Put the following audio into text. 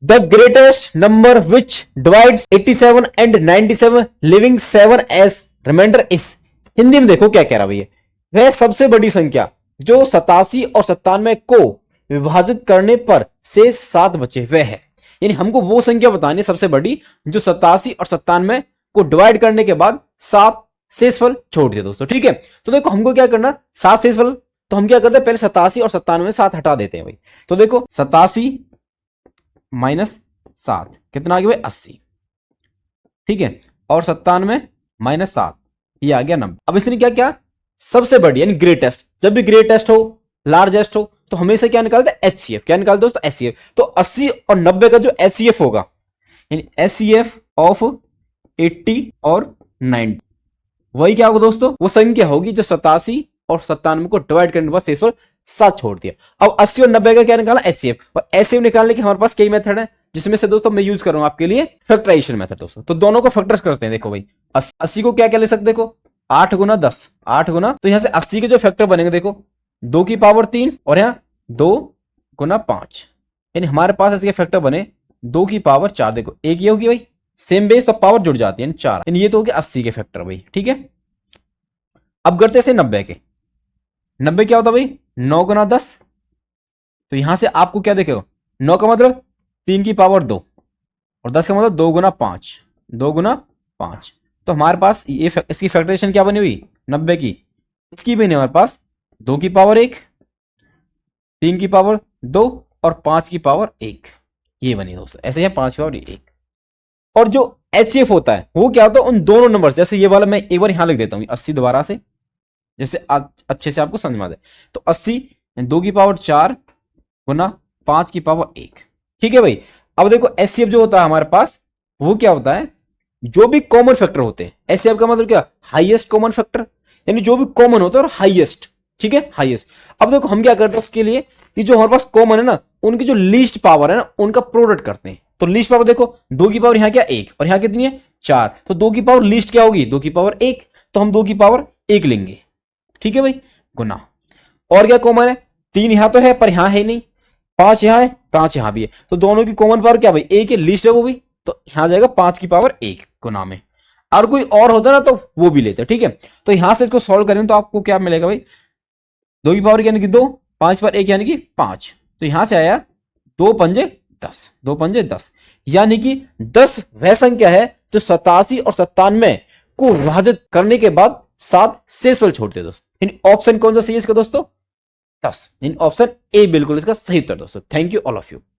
The greatest number which divides 87 and 97 living 7 as remainder is. Hindi में देखो क्या कह रहा भैया, वह सबसे बड़ी संख्या जो 87 और 97 को विभाजित करने पर शेष 7 बचे वह है। यानी हमको वो संख्या बतानी है सबसे बड़ी जो 87 और 97 को डिवाइड करने के बाद 7 शेषफल छोड़ दिया दोस्तों। ठीक है, तो देखो हमको क्या करना, 7 शेषफल, तो हम क्या करते हैं पहले 87 और 97 में 7 हटा देते हैं भाई। तो देखो 87 माइनस 7 कितना आ गया भाई 80। ठीक है, और 97 माइनस 7 ये आ गया 90। अब इसने क्या क्या सबसे बड़ी यानी ग्रेटेस्ट, जब भी ग्रेटेस्ट हो लार्जेस्ट हो तो हमेशा क्या निकालते हैं एचसीएफ। क्या निकालते दोस्तों एचसीएफ। तो 80 और 90 का जो एचसीएफ होगा यानी एचसीएफ ऑफ 80 और 90 वही क्या होगा दोस्तों, वो संख्या होगी जो 87 और 97 को डिवाइड करने के बाद शेष पर 7 छोड़ दिया। अब 80 और 90 का क्या निकाला एचसीएफ, और एचसीएफ निकालने के हमारे पास कई मेथड है जिसमें से दोस्तों मैं यूज करूंगा आपके लिए फैक्टराइजेशन मेथड दोस्तों। तो दोनों को फैक्टर करते हैं। देखो भाई 80 को क्या क्या ले सकते, देखो 8 गुना 10, 8 गुना, तो यहां से 80 के जो फैक्टर बनेंगे देखो 2 की पावर 3 और यहां 2 गुना 5, यानी हमारे पास ऐसे फैक्टर बने 2 की पावर 4। देखो एक ये होगी भाई सेम बेस तो पावर जुड़ जाती है 4, यानी ये तो हो गया 80 के फैक्टर भाई। ठीक है, अब करते हैं 90 के। 90 क्या होता भाई 9 गुना 10, तो यहां से आपको क्या देखो 9 का मतलब 3 की पावर 2 और 10 का मतलब 2 गुना 5, 2 गुना 5। तो हमारे पास ये इसकी फैक्टराइजेशन क्या बनी हुई 90 की, इसकी भी नहीं हमारे पास 2 की पावर 1, 3 की पावर 2 और 5 की पावर 1 ये बनी दोस्तों। ऐसे ही 5 की पावर 1। और जो एचसीएफ होता है वो क्या होता है उन दोनों नंबर, जैसे ये वाला मैं एक बार यहां लिख देता हूं 80 दोबारा से, जैसे अच्छे से आपको समझ में आ जाए। तो 80 2 की पावर 4 गुना 5 की पावर 1। ठीक है भाई, अब देखो एचसीएफ जो होता है हमारे पास वो क्या होता है, जो भी कॉमन फैक्टर होते हैं। एचसीएफ का मतलब क्या, हाईएस्ट कॉमन फैक्टर, यानी जो भी कॉमन होता है और हाईएस्ट। ठीक है, हाईएस्ट। अब देखो हम क्या करते हैं उसके लिए कि जो हमारे पास कॉमन है ना उनकी जो लीस्ट पावर है ना उनका प्रोडक्ट करते हैं। तो लीस्ट पावर देखो 2 की पावर यहां क्या 1 और यहां कितनी है 4, तो 2 की पावर लीस्ट क्या होगी 2 की पावर 1, तो हम 2 की पावर 1 लेंगे। ठीक है भाई, गुना, और क्या कॉमन है 3 यहां तो है पर यहां है नहीं, 5 यहां है 5 यहां भी है, तो दोनों की कॉमन पावर क्या भाई 1 है, लीस्ट है वो भी, तो यहां जाएगा 5 की पावर 1 गुना में। और कोई और होता ना तो वो भी लेते। ठीक है, तो यहां से इसको सॉल्व करें तो आपको क्या मिलेगा भाई 2 की पावर यानी कि 2, 5 पर 1 यानी कि 5, तो यहां से आया 2 पंजे 10, 2 पंजे 10, यानी कि 10 वह संख्या है जो 87 और 97 को विभाजित करने के बाद 7 शेषफल छोड़ते हैं दोस्तों। इन ऑप्शन कौन सा सही है इसका दोस्तों 10, इन ऑप्शन ए बिल्कुल इसका सही उत्तर दोस्तों। Thank you all of you.